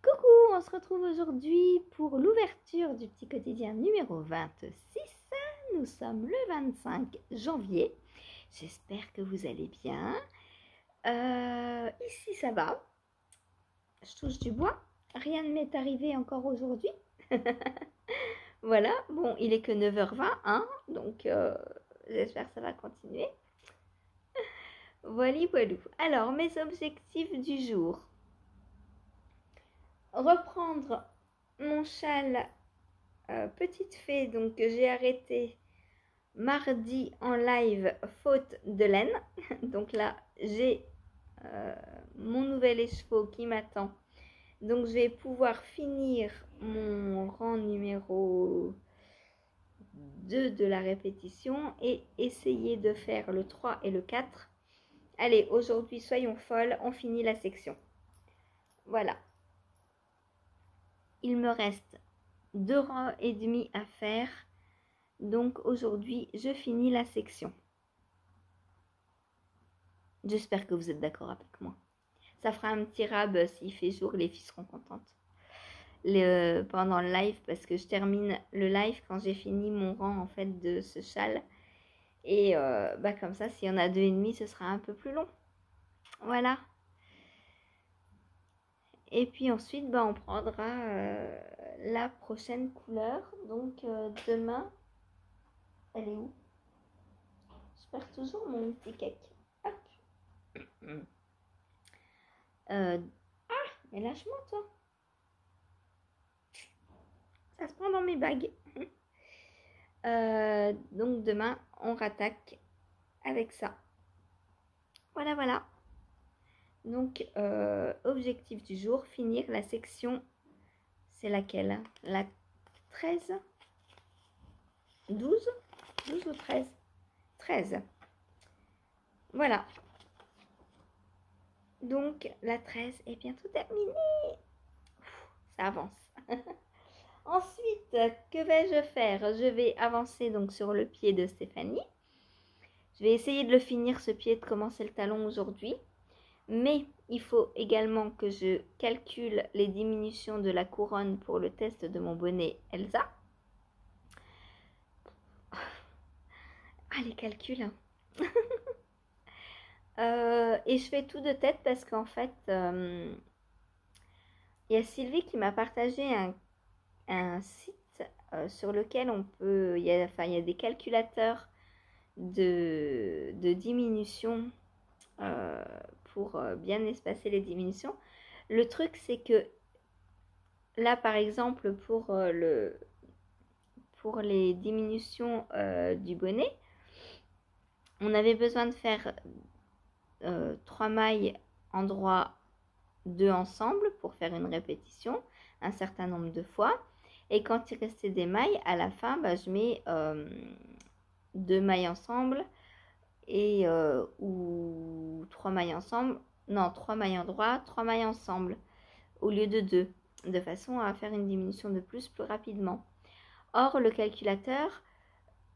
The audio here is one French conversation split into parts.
Coucou, on se retrouve aujourd'hui pour l'ouverture du petit quotidien numéro 26. Nous sommes le 25 janvier. J'espère que vous allez bien. Ici, ça va. Je touche du bois. Rien ne m'est arrivé encore aujourd'hui. Voilà, bon, il est que 9h20, hein, donc j'espère que ça va continuer. Voilà, voilà. Alors, mes objectifs du jour. Reprendre mon châle Petite Fée, donc que j'ai arrêté mardi en live faute de laine. Donc là, j'ai mon nouvel écheveau qui m'attend. Donc je vais pouvoir finir mon rang numéro 2 de la répétition et essayer de faire le 3 et le 4. Allez, aujourd'hui, soyons folles, on finit la section. Voilà. Il me reste 2 rangs et demi à faire. Donc aujourd'hui, je finis la section. J'espère que vous êtes d'accord avec moi. Ça fera un petit rab s'il fait jour, les filles seront contentes. Pendant le live, parce que je termine le live quand j'ai fini mon rang en fait de ce châle. Et comme ça, s'il y en a 2,5, ce sera un peu plus long. Voilà. Et puis ensuite, on prendra la prochaine couleur. Donc demain, elle est où? Je perds toujours mon petit cake. Hop. Mais lâche-moi toi. Ça se prend dans mes bagues. Donc demain, on rattaque avec ça. Voilà, voilà. Donc, objectif du jour, finir la section, c'est laquelle? La 13? 12? 12 ou 13? 13. Voilà. Donc, la 13 est bientôt terminée. Ça avance. Ensuite, que vais-je faire? Je vais avancer donc sur le pied de Stéphanie. Je vais essayer de le finir, ce pied, de commencer le talon aujourd'hui. Mais il faut également que je calcule les diminutions de la couronne pour le test de mon bonnet Elsa. Ah, les calculs, hein. Et je fais tout de tête parce qu'en fait, il y a Sylvie qui m'a partagé un site sur lequel on peut, il y a des calculateurs de diminution pour bien espacer les diminutions. Le truc, c'est que là, par exemple, pour les diminutions du bonnet, on avait besoin de faire 3 mailles endroit 2 ensemble pour faire une répétition un certain nombre de fois. Et quand il restait des mailles, à la fin, je mets 2 mailles ensemble et ou 3 mailles ensemble. Non, 3 mailles endroit, 3 mailles ensemble au lieu de 2, de façon à faire une diminution de plus rapidement. Or, le calculateur,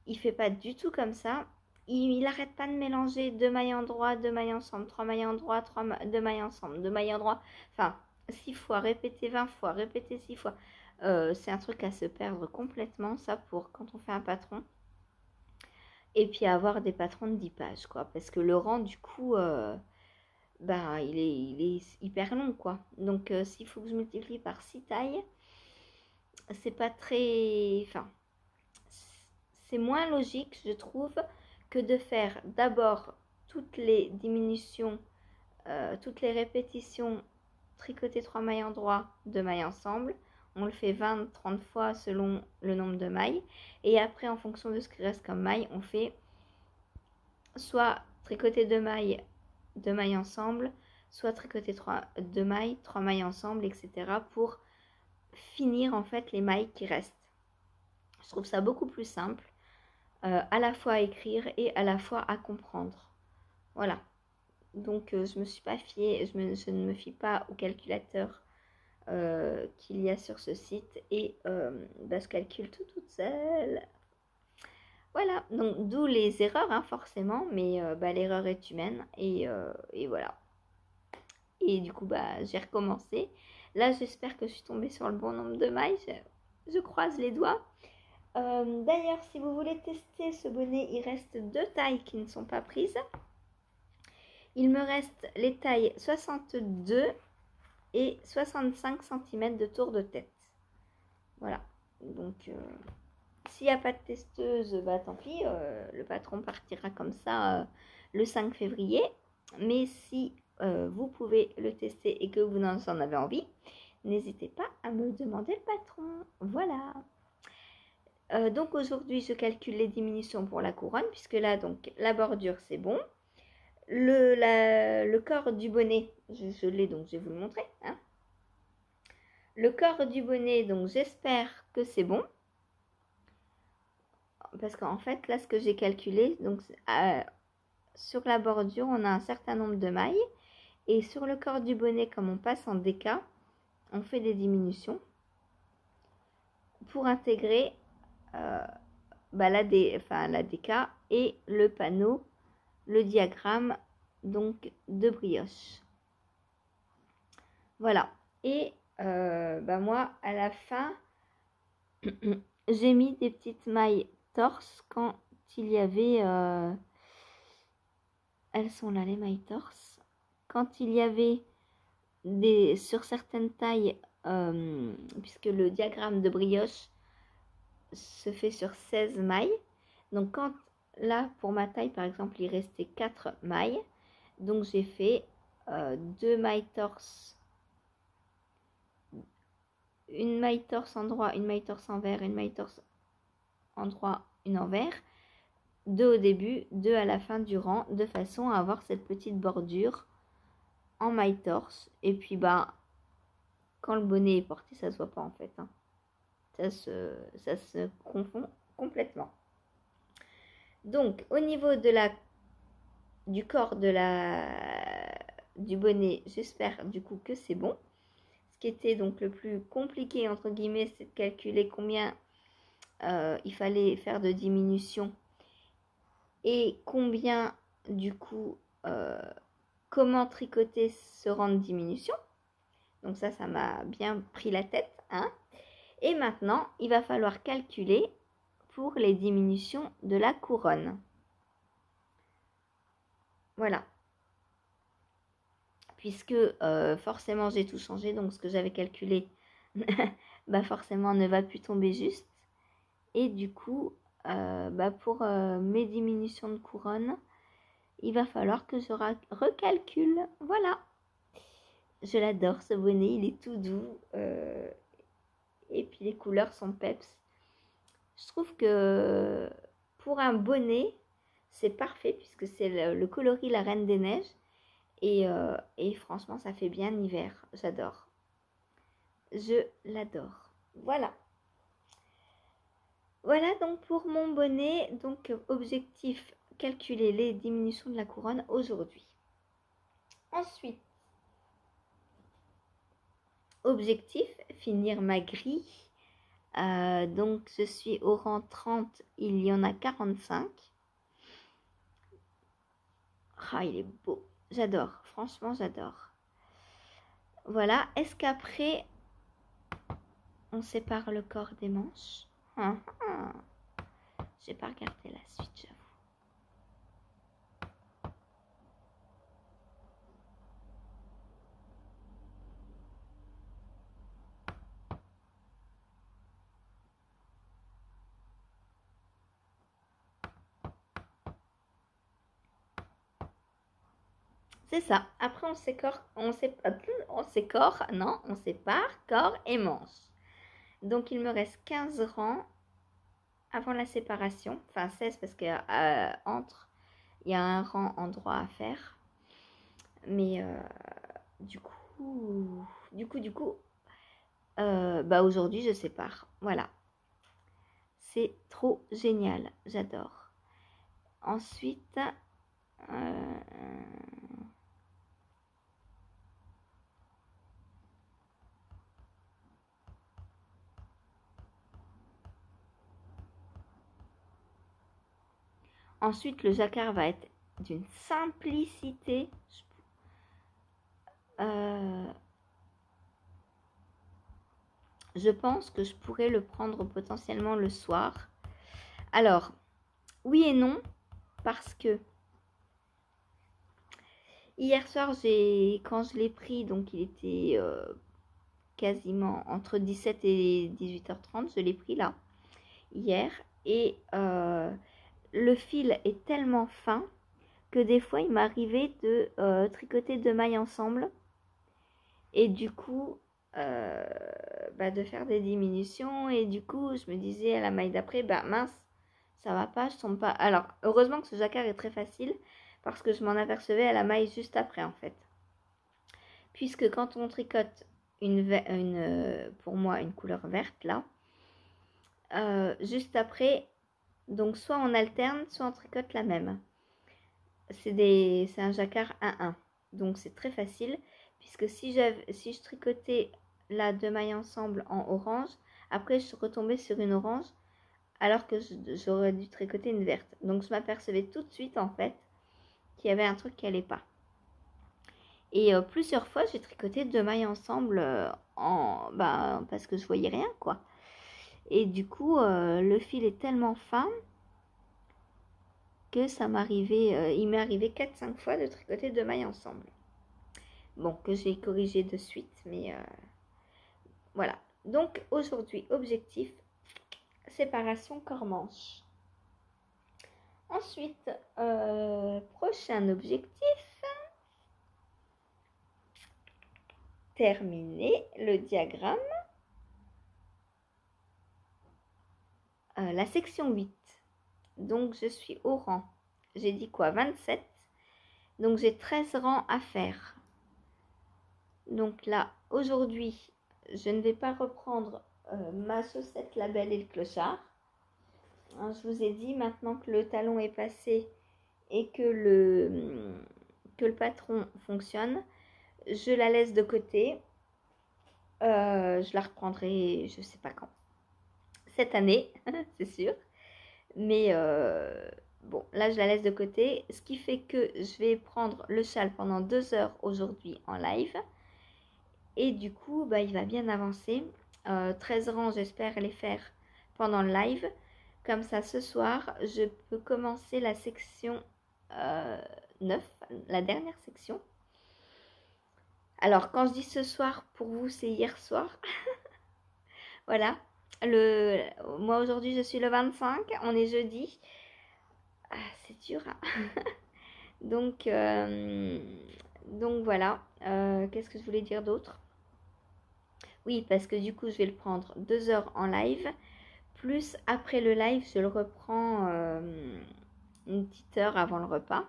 il fait pas du tout comme ça. Il n'arrête pas de mélanger 2 mailles endroit, 2 mailles ensemble, 3 mailles endroit, 2 mailles ensemble, 2 mailles endroit. Enfin, 6 fois, répéter 20 fois, répéter 6 fois. C'est un truc à se perdre complètement, ça, pour quand on fait un patron. Et puis avoir des patrons de 10 pages, quoi. Parce que le rang, du coup, il est hyper long, quoi. Donc, s'il faut que je multiplie par 6 tailles, c'est pas très... Enfin, c'est moins logique, je trouve, que de faire d'abord toutes les diminutions, toutes les répétitions tricoter 3 mailles endroit, 2 mailles ensemble. On le fait 20-30 fois selon le nombre de mailles. Et après, en fonction de ce qui reste comme maille, on fait soit tricoter 2 mailles ensemble, soit tricoter 2 mailles, 3 mailles ensemble, etc. pour finir en fait les mailles qui restent. Je trouve ça beaucoup plus simple. À la fois à écrire et à la fois à comprendre. Voilà. Donc je me suis pas fiée, je ne me fie pas au calculateur qu'il y a sur ce site et je calcule tout toute seule. Voilà, donc d'où les erreurs, hein, forcément, mais l'erreur est humaine et voilà. et du coup bah j'ai recommencé. Là j'espère que je suis tombée sur le bon nombre de mailles, je croise les doigts. D'ailleurs si vous voulez tester ce bonnet, il reste 2 tailles qui ne sont pas prises. Il me reste les tailles 62 et 65 cm de tour de tête. Voilà, donc s'il n'y a pas de testeuse, bah tant pis, le patron partira comme ça le 5 février. Mais si vous pouvez le tester et que vous en avez envie, n'hésitez pas à me demander le patron. Voilà. Donc aujourd'hui, je calcule les diminutions pour la couronne, puisque là, donc la bordure, c'est bon. Le corps du bonnet, je l'ai donc je vais vous le montrer. Hein. Le corps du bonnet, donc j'espère que c'est bon. Parce qu'en fait, là, ce que j'ai calculé, donc sur la bordure, on a un certain nombre de mailles. Et sur le corps du bonnet, comme on passe en DK, on fait des diminutions pour intégrer la DK et le panneau, le diagramme donc de brioche. Voilà. Et moi, à la fin, j'ai mis des petites mailles torse quand il y avait... elles sont là, les mailles torse. Quand il y avait sur certaines tailles, puisque le diagramme de brioche se fait sur 16 mailles. Donc quand là, pour ma taille, par exemple, il restait 4 mailles. Donc j'ai fait 2 mailles torse, une maille torse en droit, une maille torse envers, une maille torse en droit, une envers. 2 au début, 2 à la fin du rang, de façon à avoir cette petite bordure en maille torse. Et puis quand le bonnet est porté, ça se voit pas en fait. Hein. Ça se confond complètement. Donc au niveau du corps du bonnet, j'espère du coup que c'est bon. Ce qui était donc le plus compliqué entre guillemets, c'est de calculer combien il fallait faire de diminution et combien du coup comment tricoter ce rang de diminution. Donc ça m'a bien pris la tête. Hein. Et maintenant, il va falloir calculer pour les diminutions de la couronne. Voilà. Puisque forcément j'ai tout changé, donc ce que j'avais calculé forcément ne va plus tomber juste. Et du coup, pour mes diminutions de couronne, il va falloir que je recalcule. Voilà. Je l'adore ce bonnet, il est tout doux. Et puis les couleurs sont peps. Je trouve que pour un bonnet, c'est parfait puisque c'est le coloris La Reine des Neiges. Et franchement, ça fait bien hiver. J'adore. Je l'adore. Voilà. Voilà donc pour mon bonnet. Donc objectif, calculer les diminutions de la couronne aujourd'hui. Ensuite, objectif, finir ma grille. Donc je suis au rang 30, il y en a 45. Ah, il est beau. J'adore. Franchement, j'adore. Voilà. Est-ce qu'après, on sépare le corps des manches? J'ai pas regardé la suite, j'avoue. C'est ça. Après, on sépare corps et manches. Donc, il me reste 15 rangs avant la séparation. Enfin, 16 parce qu'entre, il y a un rang en droit à faire. Mais du coup, aujourd'hui, je sépare. Voilà. C'est trop génial. J'adore. Ensuite, le jacquard va être d'une simplicité. je pense que je pourrais le prendre potentiellement le soir. Alors, oui et non, parce que hier soir, quand je l'ai pris, donc il était quasiment entre 17 et 18h30, je l'ai pris là, hier. Et le fil est tellement fin que des fois, il m'arrivait de tricoter deux mailles ensemble. Et du coup, de faire des diminutions. Et du coup, je me disais à la maille d'après, mince, ça va pas, je tombe pas. Alors, heureusement que ce jacquard est très facile parce que je m'en apercevais à la maille juste après en fait. Puisque quand on tricote pour moi une couleur verte là, juste après, donc soit on alterne, soit on tricote la même. C'est un jacquard 1-1, donc c'est très facile puisque si je tricotais là deux mailles ensemble en orange, après je retombais sur une orange alors que j'aurais dû tricoter une verte. Donc je m'apercevais tout de suite en fait qu'il y avait un truc qui allait pas. Et plusieurs fois j'ai tricoté deux mailles ensemble parce que je voyais rien quoi. Et du coup le fil est tellement fin que il m'est arrivé 4-5 fois de tricoter deux mailles ensemble. Bon, que j'ai corrigé de suite, mais voilà. Donc aujourd'hui, objectif, séparation corps-manche. Ensuite, prochain objectif, terminer le diagramme. La section 8. Donc je suis au rang, j'ai dit quoi, 27. Donc j'ai 13 rangs à faire. Donc là, aujourd'hui, je ne vais pas reprendre ma chaussette, la belle et le clochard. Hein, je vous ai dit, maintenant que le talon est passé et que le patron fonctionne, je la laisse de côté. Je la reprendrai, je ne sais pas quand. Cette année, c'est sûr. Mais bon, là, je la laisse de côté. Ce qui fait que je vais prendre le châle pendant 2 heures aujourd'hui en live. Et du coup, il va bien avancer. 13 rangs, j'espère les faire pendant le live. Comme ça, ce soir, je peux commencer la section 9, la dernière section. Alors, quand je dis ce soir, pour vous, c'est hier soir. Voilà. Moi, aujourd'hui, je suis le 25. On est jeudi. Ah, c'est dur. Hein. Donc voilà. Qu'est-ce que je voulais dire d'autre? Oui, parce que du coup, je vais le prendre 2 heures en live. Plus après le live, je le reprends une petite heure avant le repas.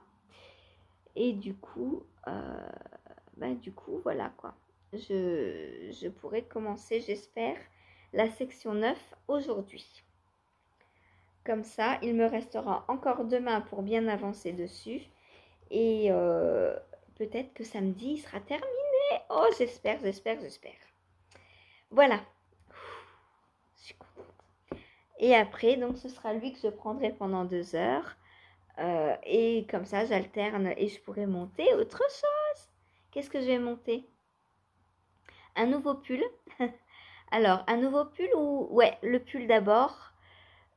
Et du coup, voilà quoi. Je pourrais commencer, j'espère, la section 9 aujourd'hui. Comme ça, il me restera encore demain pour bien avancer dessus. Et peut-être que samedi, il sera terminé. Oh, j'espère. Voilà. Je suis contente. Et après, donc, ce sera lui que je prendrai pendant 2 heures. Et comme ça, j'alterne et je pourrai monter autre chose. Qu'est-ce que je vais monter? Un nouveau pull. Alors, un nouveau pull ou... Ouais, le pull d'abord.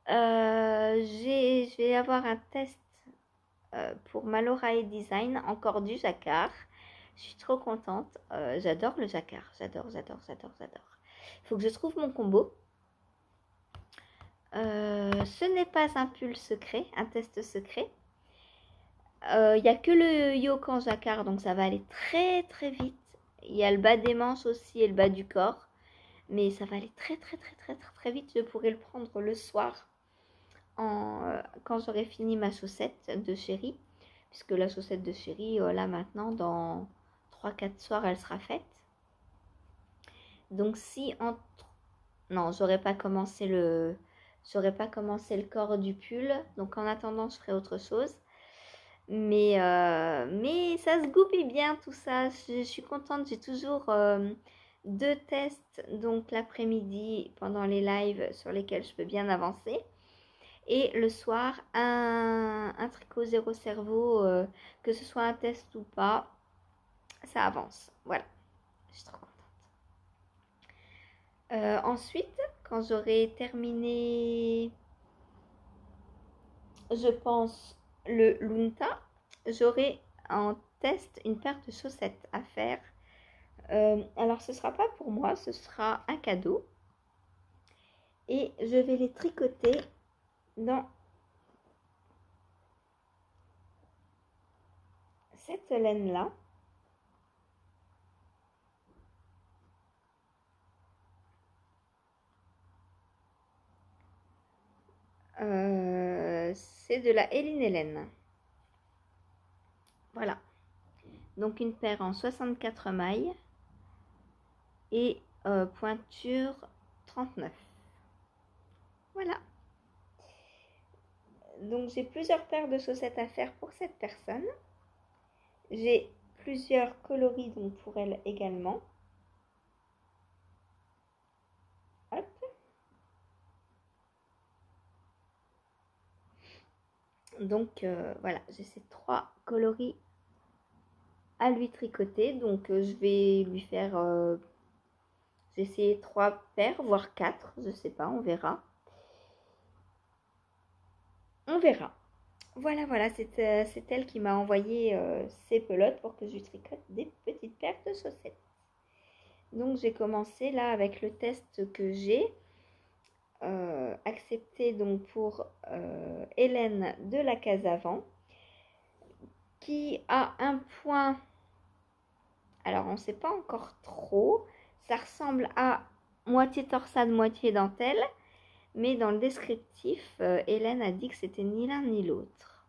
Je vais avoir un test pour Malorae Design, encore du jacquard. Je suis trop contente. J'adore le jacquard. J'adore. Il faut que je trouve mon combo. Ce n'est pas un pull secret, un test secret. Il n'y a que le yoke en jacquard, donc ça va aller très très vite. Il y a le bas des manches aussi et le bas du corps. Mais ça va aller très vite. Je pourrais le prendre le soir quand j'aurai fini ma chaussette de chérie. Puisque la chaussette de chérie, là maintenant, dans 3-4 soirs, elle sera faite. Donc si non, j'aurais pas commencé le corps du pull. Donc en attendant, je ferai autre chose. Mais ça se goupille bien tout ça. Je suis contente. J'ai toujours 2 tests, donc l'après-midi pendant les lives sur lesquels je peux bien avancer. Et le soir, un tricot zéro cerveau, que ce soit un test ou pas. ça avance. Voilà, je suis trop contente. Ensuite, quand j'aurai terminé, je pense, le Lunta, j'aurai en test une paire de chaussettes à faire. Alors, ce ne sera pas pour moi, ce sera un cadeau. Et je vais les tricoter dans cette laine-là. C'est de la Hélène Hélène. Voilà. Donc une paire en 64 mailles et pointure 39. Voilà. Donc j'ai plusieurs paires de chaussettes à faire pour cette personne. J'ai plusieurs coloris donc pour elle également. Hop. Donc voilà, j'ai ces 3 coloris à lui tricoter. Donc je vais lui faire, j'ai essayé 3 paires, voire 4, je sais pas, on verra. On verra. Voilà, voilà, c'est elle qui m'a envoyé ses pelotes pour que je lui tricote des petites paires de chaussettes. Donc j'ai commencé là avec le test que j'ai accepté donc pour Hélène de la case avant, qui a un point, alors on ne sait pas encore trop, ça ressemble à moitié torsade, moitié dentelle, mais dans le descriptif, Hélène a dit que c'était ni l'un ni l'autre.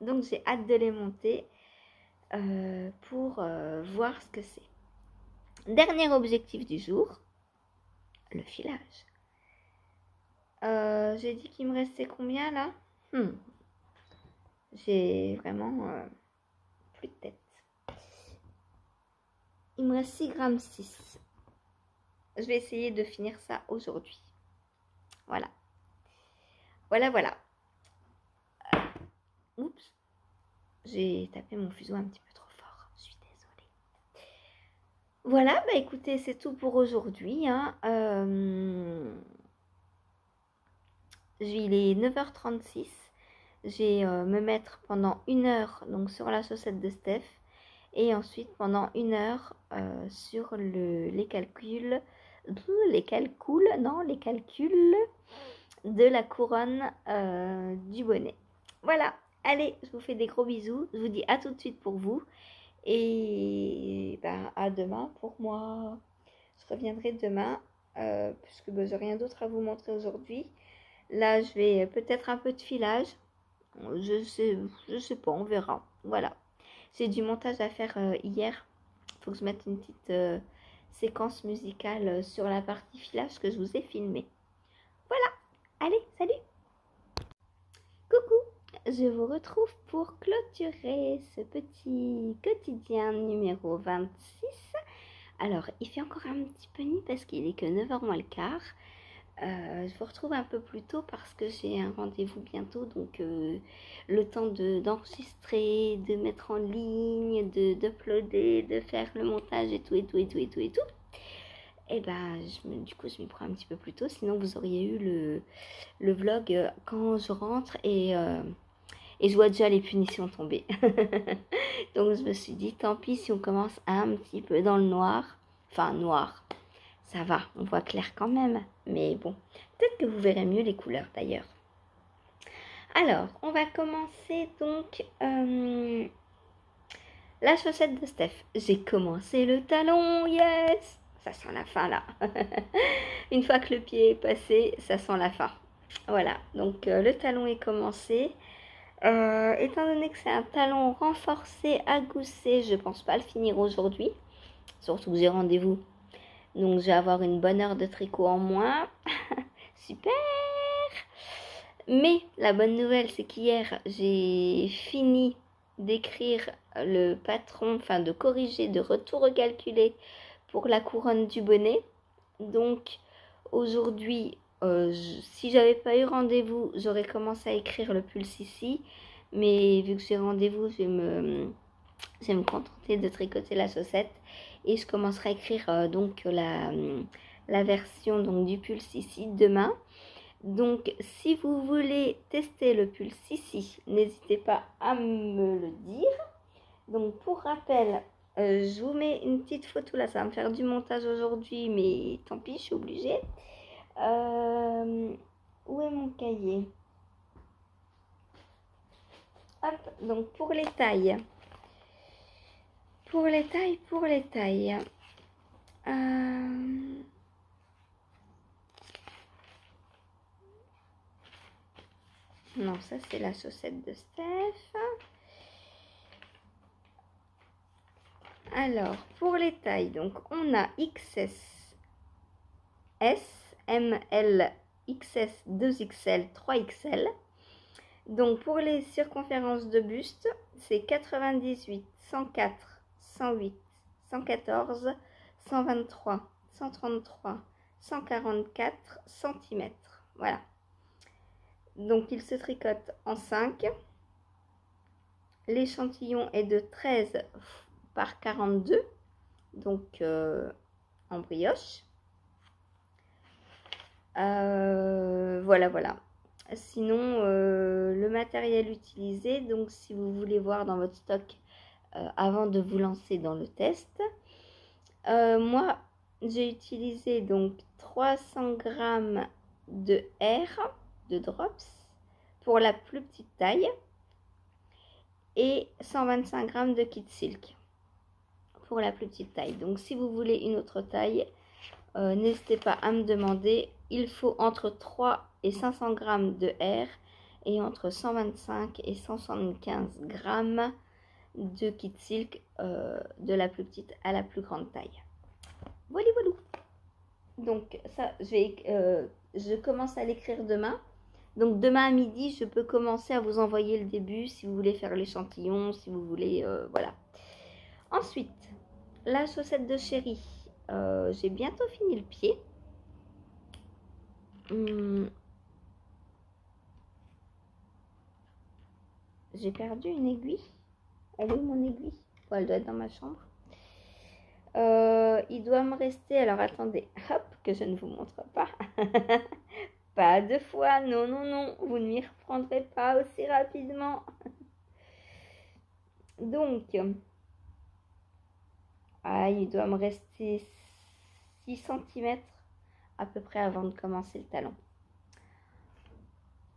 Donc j'ai hâte de les monter pour voir ce que c'est. Dernier objectif du jour, le filage. J'ai dit qu'il me restait combien là? J'ai vraiment plus de tête. Il me reste 6,6 grammes. Je vais essayer de finir ça aujourd'hui. Voilà. Voilà, voilà. Oups. J'ai tapé mon fuseau un petit peu trop fort. Je suis désolée. Voilà, bah écoutez, c'est tout pour aujourd'hui. Hein. Il est 9h36. Je vais me mettre pendant 1 heure donc, sur la chaussette de Steph. Et ensuite pendant 1 heure sur les calculs de la couronne du bonnet. Voilà, allez, je vous fais des gros bisous. Je vous dis à tout de suite pour vous. Et ben, à demain pour moi. Je reviendrai demain puisque ben, j'ai rien d'autre à vous montrer aujourd'hui. Là, je vais peut-être un peu de filage. Je sais pas, on verra. Voilà. J'ai du montage à faire hier. Il faut que je mette une petite séquence musicale sur la partie filage que je vous ai filmée. Voilà. Allez, salut. Coucou. Je vous retrouve pour clôturer ce petit quotidien numéro 26. Alors, il fait encore un petit peu nuit parce qu'il est que 9h moins le quart. Je vous retrouve un peu plus tôt parce que j'ai un rendez-vous bientôt, donc le temps d'enregistrer, de mettre en ligne, d'uploader, de faire le montage et tout. Et ben, du coup, je m'y prends un petit peu plus tôt, sinon vous auriez eu le vlog quand je rentre et je vois déjà les punitions tomber. Donc je me suis dit, tant pis si on commence un petit peu dans le noir, enfin noir. Ça va, on voit clair quand même. Mais bon, peut-être que vous verrez mieux les couleurs d'ailleurs. Alors, on va commencer donc la chaussette de Steph. J'ai commencé le talon, yes! Ça sent la fin là. Une fois que le pied est passé, ça sent la fin. Voilà, donc le talon est commencé. Étant donné que c'est un talon renforcé à gousset, je pense pas le finir aujourd'hui. Surtout que j'ai rendez-vous. Donc, je vais avoir une bonne heure de tricot en moins. Super! Mais la bonne nouvelle, c'est qu'hier, j'ai fini d'écrire le patron, enfin de corriger, de tout recalculer pour la couronne du bonnet. Donc, aujourd'hui, si j'avais pas eu rendez-vous, j'aurais commencé à écrire le pull ici. Mais vu que j'ai rendez-vous, je vais Je vais me contenter de tricoter la chaussette et je commencerai à écrire donc la version donc, du pull Sissi demain. Donc si vous voulez tester le pull Sissi, n'hésitez pas à me le dire. Donc pour rappel, je vous mets une petite photo là, ça va me faire du montage aujourd'hui, mais tant pis, je suis obligée. Où est mon cahier? Hop, donc pour les tailles. Pour les tailles. Non, ça c'est la chaussette de Steph. Alors, pour les tailles, donc on a XS, S, ML, XS, 2XL, 3XL. Donc pour les circonférences de buste, c'est 98, 104, 108, 114, 123, 133, 144 cm. Voilà. Donc il se tricote en 5. L'échantillon est de 13 par 42, donc en brioche. Voilà. Sinon, le matériel utilisé, donc si vous voulez voir dans votre stock avant de vous lancer dans le test, moi j'ai utilisé donc 300 g de R, de drops, pour la plus petite taille, et 125 g de kit silk pour la plus petite taille. Donc si vous voulez une autre taille, n'hésitez pas à me demander. Il faut entre 3 et 500 g de R et entre 125 et 175 g de kit silk de la plus petite à la plus grande taille. Voilà. Donc ça, je commence à l'écrire demain. Donc demain à midi, je peux commencer à vous envoyer le début si vous voulez faire l'échantillon, si vous voulez, voilà. Ensuite, la chaussette de chéri. J'ai bientôt fini le pied. J'ai perdu une aiguille. Elle est où mon aiguille? Oh, elle doit être dans ma chambre. Il doit me rester... Alors attendez, hop, que je ne vous montre pas. Pas deux fois, non. Vous ne m'y reprendrez pas aussi rapidement. Donc, il doit me rester 6 cm à peu près avant de commencer le talon.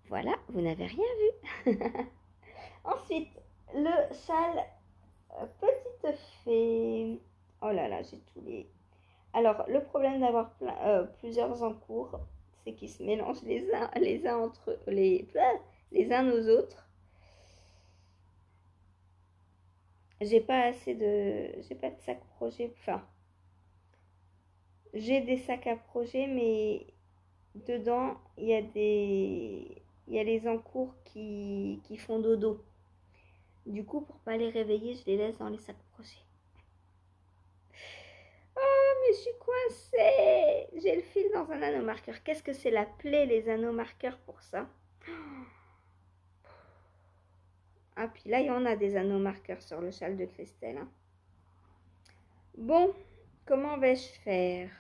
Voilà, vous n'avez rien vu. Ensuite, le châle petite fée. Oh là là, j'ai tous les... Alors, le problème d'avoir plusieurs encours, c'est qu'ils se mélangent les uns entre les uns aux autres. J'ai pas de sac projet. Enfin, j'ai des sacs à projet, mais dedans, il y a les encours qui font dodo. Du coup, pour pas les réveiller, je les laisse dans les sacs projet. Oh, mais je suis coincée. J'ai le fil dans un anneau marqueur. Qu'est-ce que c'est la plaie, les anneaux marqueurs pour ça? Ah, puis là, il y en a des anneaux marqueurs sur le châle de Christelle. Hein. Bon, comment vais-je faire?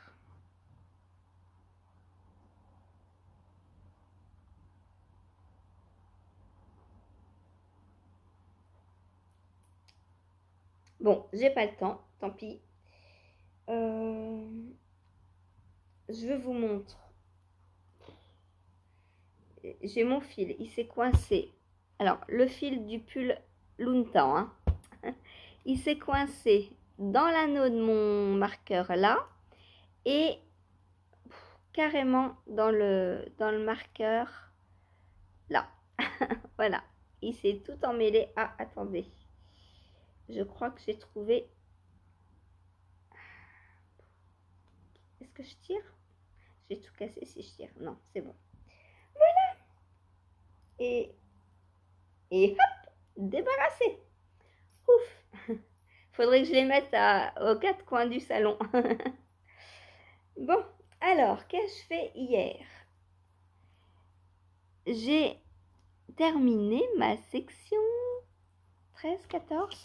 Bon, j'ai pas le temps, tant pis. Je vous montre. J'ai mon fil, il s'est coincé. Alors, le fil du pull Luntan, hein. Il s'est coincé dans l'anneau de mon marqueur là et carrément dans le marqueur là. Voilà, il s'est tout emmêlé. Ah, attendez. Je crois que j'ai trouvé... Est-ce que je tire? J'ai tout cassé si je tire. Non, c'est bon. Voilà. Et hop, débarrassé. Ouf. Faudrait que je les mette aux quatre coins du salon. Bon, alors, qu'ai-je fait hier? J'ai terminé ma section 13-14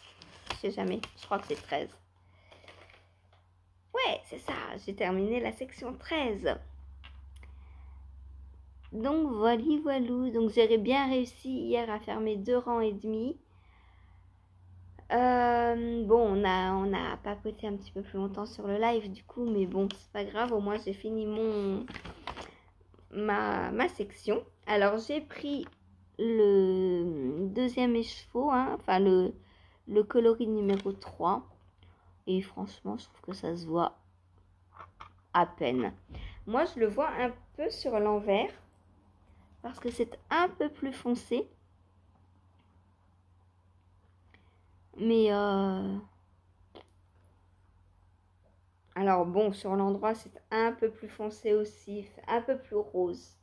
je sais jamais. Je crois que c'est 13. Ouais, c'est ça. J'ai terminé la section 13. Donc, voilou. Donc, j'ai bien réussi hier à faire mes 2 rangs et demi. Bon, on a papoté un petit peu plus longtemps sur le live du coup, mais bon, c'est pas grave, au moins j'ai fini ma section. Alors j'ai pris le deuxième écheveau, hein, enfin le coloris numéro 3. Et franchement, je trouve que ça se voit à peine. Moi, je le vois un peu sur l'envers parce que c'est un peu plus foncé. Mais alors bon, sur l'endroit, c'est un peu plus foncé aussi, un peu plus rose.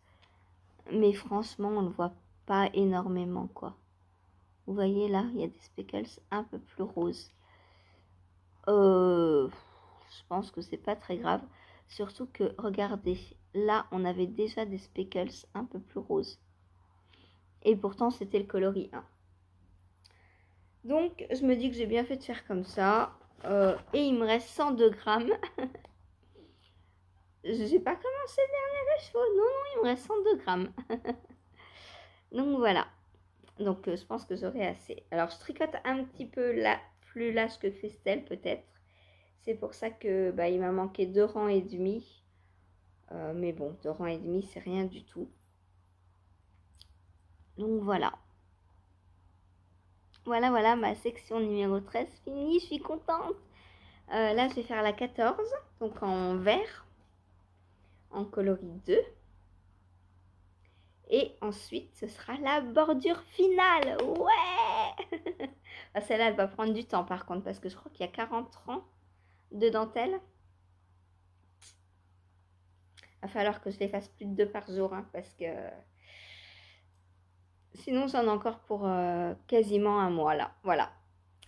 Mais franchement, on ne le voit pas énormément, quoi. Vous voyez là, il y a des speckles un peu plus roses. Je pense que c'est pas très grave. Surtout que, regardez, là, on avait déjà des speckles un peu plus roses. Et pourtant, c'était le coloris 1. Donc, je me dis que j'ai bien fait de faire comme ça. Et il me reste 102 grammes. J'ai pas commencé le dernier écheveau. Non, il me reste 102 grammes. Donc, voilà. Donc, je pense que j'aurai assez. Alors, je tricote un petit peu plus large que Christelle, peut-être. C'est pour ça que il m'a manqué 2 rangs et demi. Mais bon, 2 rangs et demi, c'est rien du tout. Donc, voilà. Voilà, ma section numéro 13 finie. Je suis contente. Là, je vais faire la 14, donc en vert, en coloris 2. Et ensuite, ce sera la bordure finale. Ouais. Celle-là, elle va prendre du temps par contre, parce que je crois qu'il y a 40 rangs de dentelle. Il va falloir que je les fasse plus de 2 par jour, hein, parce que sinon j'en ai encore pour quasiment un mois là. Voilà.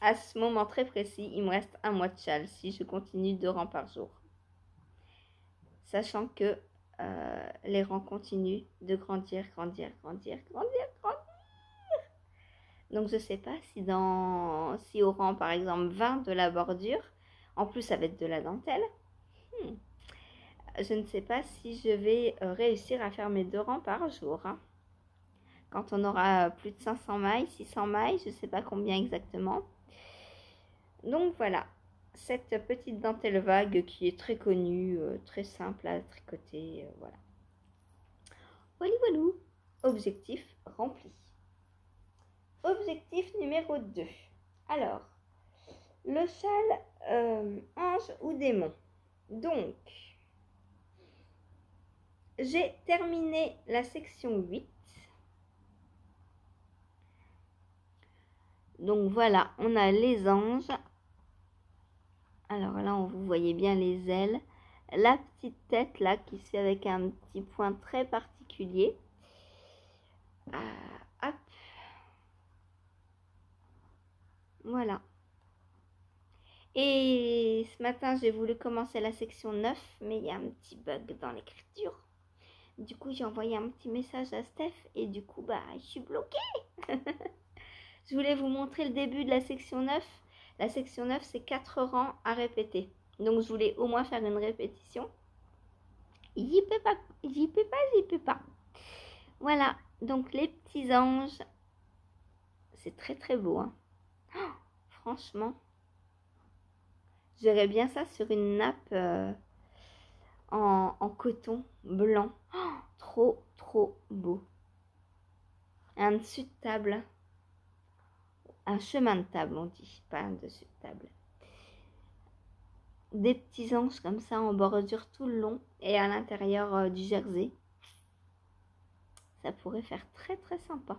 À ce moment très précis, il me reste un mois de châle si je continue 2 rangs par jour. Sachant que les rangs continuent de grandir. Donc je sais pas si au rang par exemple 20 de la bordure, en plus ça va être de la dentelle, je ne sais pas si je vais réussir à faire mes 2 rangs par jour. Hein. Quand on aura plus de 500 mailles, 600 mailles, je ne sais pas combien exactement. Donc voilà, cette petite dentelle vague qui est très connue, très simple à tricoter, voilà. Voilou, objectif rempli. Objectif numéro 2. Alors, le châle ange ou démon. Donc, j'ai terminé la section 8. Donc voilà, on a les anges. Alors là, vous voyez bien les ailes. La petite tête là qui se fait avec un petit point très particulier. Hop. Voilà. Et ce matin, j'ai voulu commencer la section 9, mais il y a un petit bug dans l'écriture. Du coup, j'ai envoyé un petit message à Steph et du coup, je suis bloquée. Je voulais vous montrer le début de la section 9. La section 9, c'est 4 rangs à répéter. Donc, je voulais au moins faire une répétition. J'y peux pas. Voilà, donc les petits anges. C'est très très beau. Hein. Oh, franchement, j'aurais bien ça sur une nappe en coton blanc. Oh, trop beau. Un dessus de table. Un chemin de table, on dit, pas un dessus de table. Des petits anges comme ça en bordure tout le long et à l'intérieur du jersey. Ça pourrait faire très très sympa.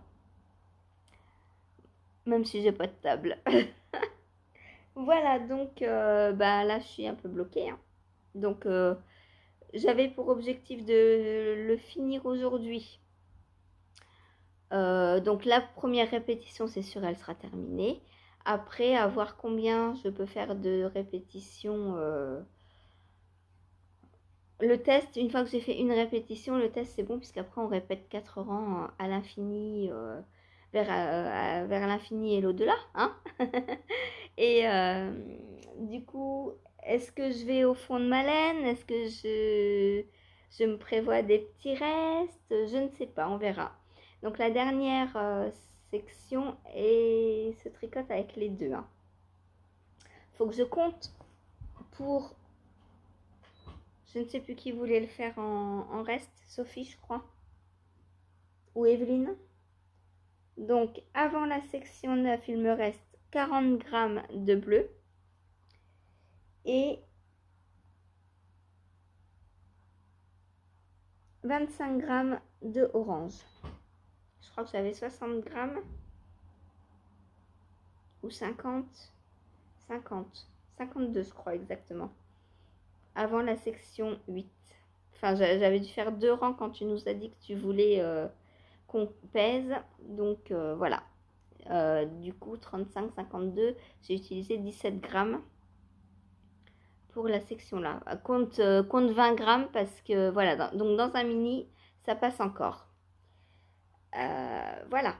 Même si j'ai pas de table. Voilà, donc là je suis un peu bloquée. Hein. Donc j'avais pour objectif de le finir aujourd'hui. Donc la première répétition, c'est sûr, elle sera terminée. Après, à voir combien je peux faire de répétitions. Le test, une fois que j'ai fait une répétition, le test c'est bon puisqu'après on répète 4 rangs à l'infini. vers l'infini et l'au-delà, hein. Et du coup, est-ce que je vais au fond de ma laine? Est-ce que je me prévois des petits restes? Je ne sais pas, on verra. Donc la dernière section se tricote avec les deux, hein. Faut que je compte pour... Je ne sais plus qui voulait le faire en reste, Sophie, je crois. Ou Evelyne. Donc, avant la section 9, il me reste 40 grammes de bleu et 25 grammes de orange. Je crois que j'avais 60 grammes ou 50, 52 je crois exactement. Avant la section 8. Enfin, j'avais dû faire 2 rangs quand tu nous as dit que tu voulais qu'on pèse. Donc, voilà. Du coup, 35, 52, j'ai utilisé 17 grammes pour la section là. Compte 20 grammes parce que voilà, donc dans un mini, ça passe encore. Voilà.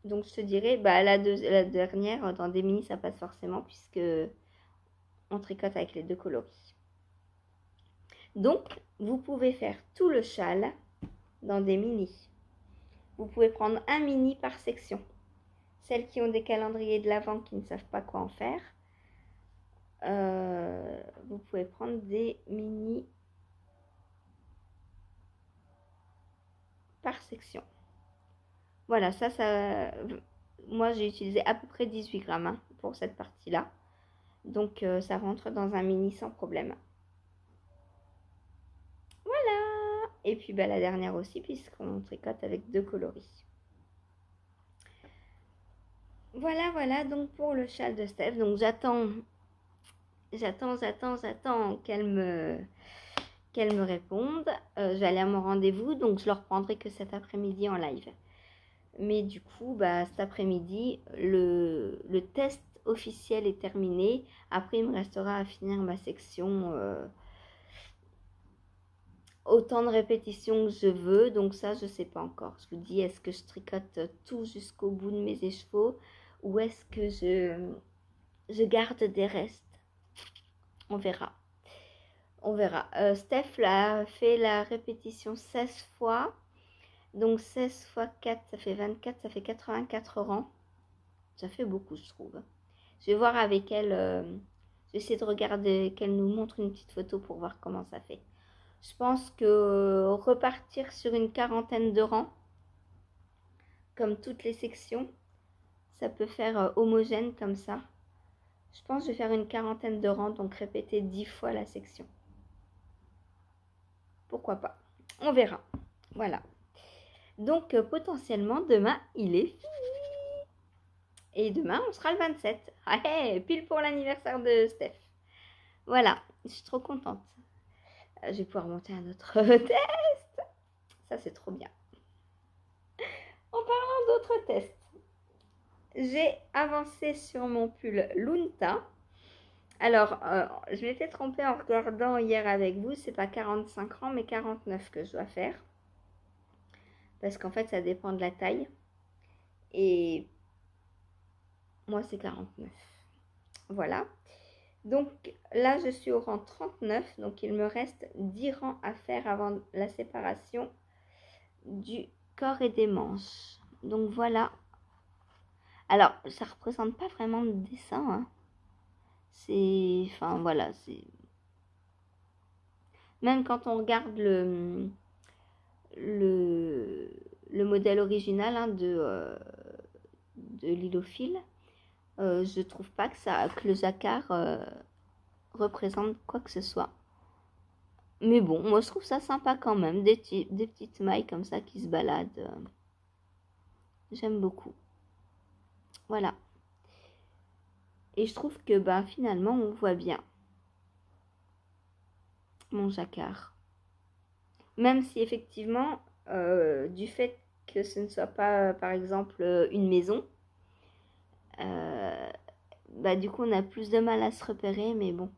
Donc je te dirais, la dernière, dans des mini, ça passe forcément puisque on tricote avec les deux coloris. Donc, vous pouvez faire tout le châle dans des mini. Vous pouvez prendre un mini par section. Celles qui ont des calendriers de l'Avent qui ne savent pas quoi en faire, vous pouvez prendre des mini par section. Voilà, ça moi j'ai utilisé à peu près 18 grammes hein, pour cette partie-là. Donc ça rentre dans un mini sans problème. Voilà. Et puis la dernière aussi, puisqu'on tricote avec deux coloris. Voilà, donc pour le châle de Steph. Donc j'attends qu'elle me réponde. Je vais aller à mon rendez-vous, donc je le reprendrai que cet après-midi en live. Mais du coup, cet après-midi, le test officiel est terminé. Après, il me restera à finir ma section autant de répétitions que je veux. Donc ça, je ne sais pas encore. Je vous dis, est-ce que je tricote tout jusqu'au bout de mes écheveaux ou est-ce que je garde des restes? On verra. Steph a fait la répétition 16 fois. Donc 16 fois 4, ça fait 24, ça fait 84 rangs. Ça fait beaucoup, je trouve. Je vais voir avec elle. Je vais essayer de regarder, qu'elle nous montre une petite photo pour voir comment ça fait. Je pense que repartir sur une quarantaine de rangs, comme toutes les sections, ça peut faire homogène comme ça. Je pense que je vais faire une quarantaine de rangs, donc répéter 10 fois la section. Pourquoi pas? On verra. Voilà. Donc, potentiellement, demain, il est fini. Et demain, on sera le 27. Ah, hey, pile pour l'anniversaire de Steph. Voilà, je suis trop contente. Je vais pouvoir monter un autre test. Ça, c'est trop bien. En parlant d'autres tests, j'ai avancé sur mon pull Lunta. Alors, je m'étais trompée en regardant hier avec vous. C'est pas 45 rangs, mais 49 que je dois faire. Parce qu'en fait, ça dépend de la taille. Et moi, c'est 49. Voilà. Donc là, je suis au rang 39. Donc, il me reste 10 rangs à faire avant la séparation du corps et des manches. Donc, voilà. Alors, ça ne représente pas vraiment de dessin. Hein. C'est... Enfin, voilà. C'est... Même quand on regarde le modèle original hein, de l'hydrophile, je trouve pas que le jacquard représente quoi que ce soit. Mais bon, moi je trouve ça sympa quand même, des petites mailles comme ça qui se baladent. J'aime beaucoup. Voilà. Et je trouve que finalement on voit bien mon jacquard. Même si effectivement, du fait que ce ne soit pas par exemple une maison, du coup on a plus de mal à se repérer, mais bon.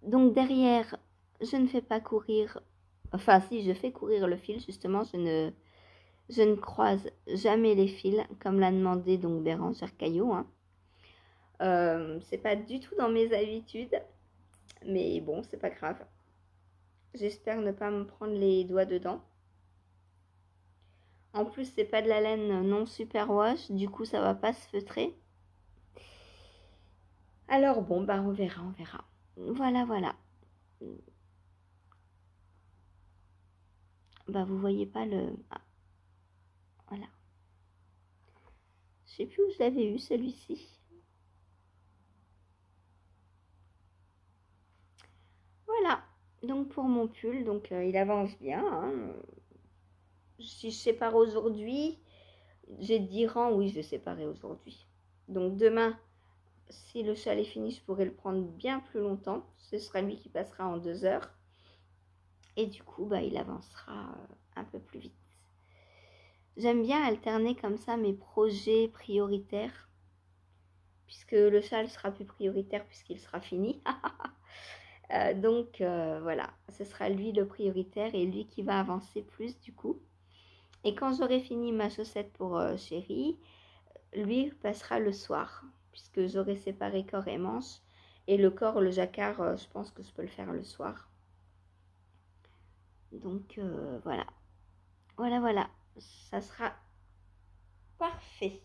Donc derrière, je ne fais pas courir, enfin si je fais courir le fil, justement, je Je ne croise jamais les fils, comme l'a demandé donc Bérangère Caillot. Hein. C'est pas du tout dans mes habitudes, mais bon, c'est pas grave. J'espère ne pas me prendre les doigts dedans. En plus, c'est pas de la laine non superwash, du coup, ça va pas se feutrer. Alors bon, bah on verra, on verra. Voilà, voilà. Bah vous voyez pas le... Ah, voilà. Je sais plus où je l'avais eu celui-ci. Voilà. Donc pour mon pull, donc il avance bien. Hein. Si je sépare aujourd'hui, j'ai 10 rangs, oui, je vais séparer aujourd'hui. Donc demain, si le châle est fini, je pourrais le prendre bien plus longtemps. Ce sera lui qui passera en 2 heures. Et du coup, bah, il avancera un peu plus vite. J'aime bien alterner comme ça mes projets prioritaires. Puisque le châle sera plus prioritaire puisqu'il sera fini. Donc voilà, ce sera lui le prioritaire et lui qui va avancer plus du coup. Et quand j'aurai fini ma chaussette pour Chérie, lui passera le soir, puisque j'aurai séparé corps et manche. Et le corps, le jacquard, je pense que je peux le faire le soir. Donc voilà. Voilà, voilà. Ça sera parfait.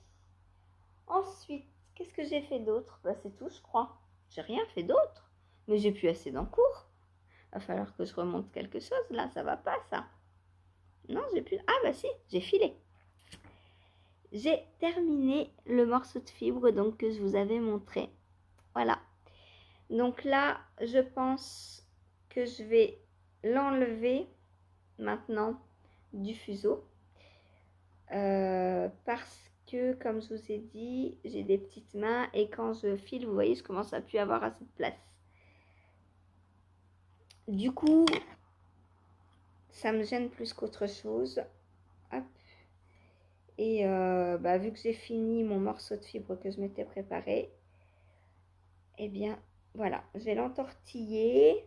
Ensuite, qu'est-ce que j'ai fait d'autre? Bah, c'est tout, je crois. J'ai rien fait d'autre. Mais j'ai plus assez d'en cours. Va falloir que je remonte quelque chose. Là, ça va pas, ça. Non, j'ai plus... Ah, bah si, j'ai filé. J'ai terminé le morceau de fibre donc, que je vous avais montré. Voilà. Donc là, je pense que je vais l'enlever maintenant du fuseau. Parce que, comme je vous ai dit, j'ai des petites mains et quand je file, vous voyez, je commence à plus avoir assez de place. Du coup, ça me gêne plus qu'autre chose. Hop. Et bah, vu que j'ai fini mon morceau de fibre que je m'étais préparé, eh bien, voilà, je vais l'entortiller.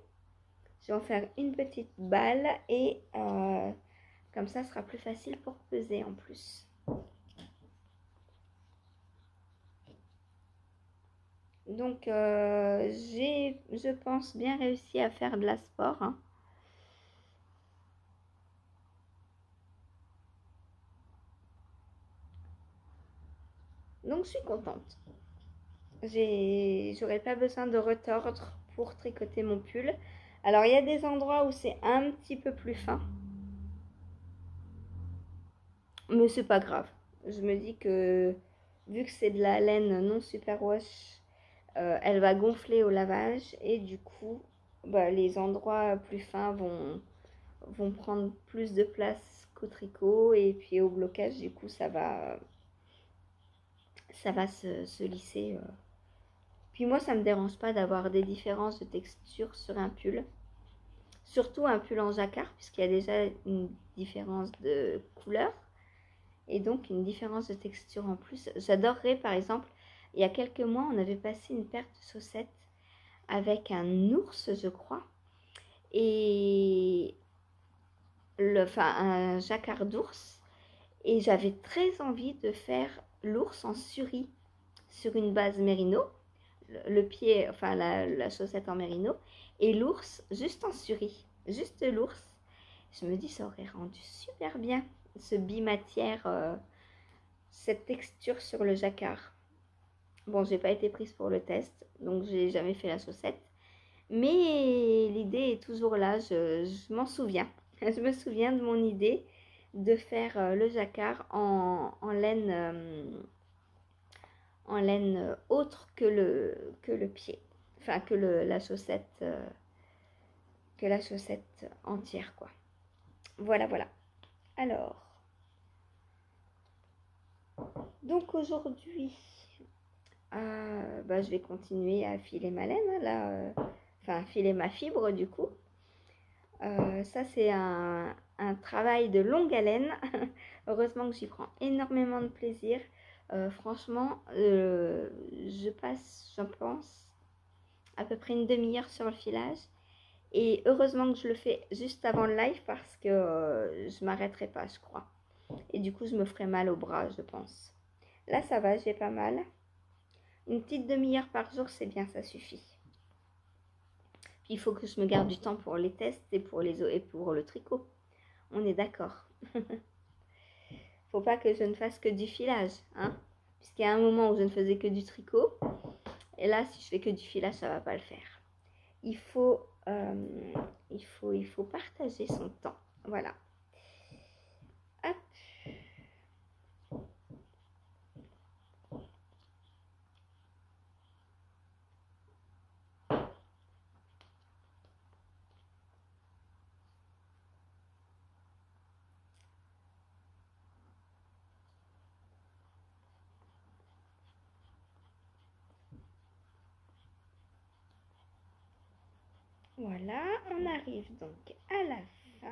Je vais en faire une petite balle et comme ça, ce sera plus facile pour peser en plus. Donc, j'ai, je pense, bien réussi à faire de la sport. Hein. Donc, je suis contente. J'aurais pas besoin de retordre pour tricoter mon pull. Alors, il y a des endroits où c'est un petit peu plus fin. Mais c'est pas grave. Je me dis que vu que c'est de la laine non superwash, elle va gonfler au lavage et du coup, bah, les endroits plus fins vont prendre plus de place qu'au tricot et puis au blocage, du coup, ça va se lisser. Puis moi, ça me dérange pas d'avoir des différences de texture sur un pull. Surtout un pull en jacquard, puisqu'il y a déjà une différence de couleur. Et donc une différence de texture en plus. J'adorerais par exemple, il y a quelques mois, on avait passé une paire de chaussettes avec un ours, je crois, et un jacquard d'ours. Et j'avais très envie de faire l'ours en suri sur une base mérino, le pied, enfin la chaussette en mérino, et l'ours juste en suri, juste l'ours. Je me dis, ça aurait rendu super bien ce bimatière. Cette texture sur le jacquard. Bon, j'ai pas été prise pour le test, donc j'ai jamais fait la chaussette. Mais l'idée est toujours là, je m'en souviens. Je me souviens de mon idée de faire le jacquard en laine autre que le pied. Enfin, que la chaussette entière, quoi. Voilà, voilà. Alors, donc aujourd'hui, bah, je vais continuer à filer ma laine, hein, là, enfin filer ma fibre du coup. Ça c'est un travail de longue haleine. Heureusement que j'y prends énormément de plaisir. Franchement, je passe, je pense, à peu près une demi-heure sur le filage. Et heureusement que je le fais juste avant le live parce que je m'arrêterai pas, je crois. Et du coup, je me ferai mal au bras, je pense. Là, ça va, j'ai pas mal. Une petite demi-heure par jour, c'est bien, ça suffit. Puis il faut que je me garde du temps pour les tests et pour le tricot. On est d'accord. Faut pas que je ne fasse que du filage, hein. Puisqu'il y a un moment où je ne faisais que du tricot. Et là, si je fais que du filage, ça va pas le faire. Il faut partager son temps. Voilà. Hop. Voilà, on arrive donc à la fin.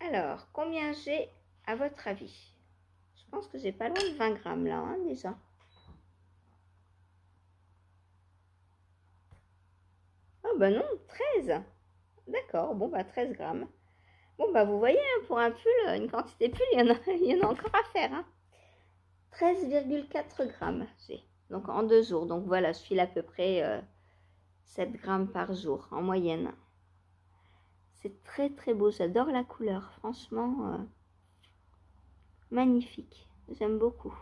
Alors, combien j'ai à votre avis? Je pense que j'ai pas loin de 20 grammes là, hein, déjà. Oh bah non, 13. D'accord, bon bah 13 grammes. Bon bah vous voyez, hein, pour un pull, une quantité pull, il y en a encore à faire. Hein. 13,4 grammes j'ai. Donc en 2 jours. Donc voilà, je file à peu près 7 grammes par jour en moyenne. C'est très très beau, j'adore la couleur, franchement, magnifique, j'aime beaucoup.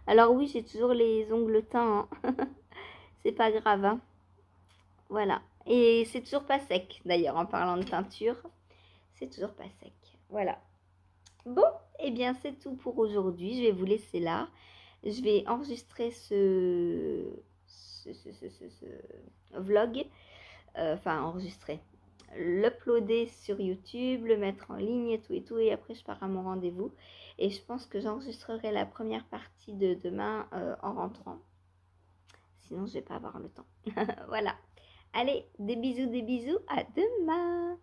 Alors oui, j'ai toujours les ongles teints, hein. C'est pas grave, hein. Voilà, et c'est toujours pas sec d'ailleurs, en parlant de teinture, c'est toujours pas sec, voilà. Bon, et bien c'est tout pour aujourd'hui, je vais vous laisser là. Je vais enregistrer ce vlog, enfin enregistrer, l'uploader sur YouTube, le mettre en ligne et tout, et après je pars à mon rendez-vous. Et je pense que j'enregistrerai la première partie de demain en rentrant. Sinon, je vais pas avoir le temps. Voilà. Allez, des bisous, à demain.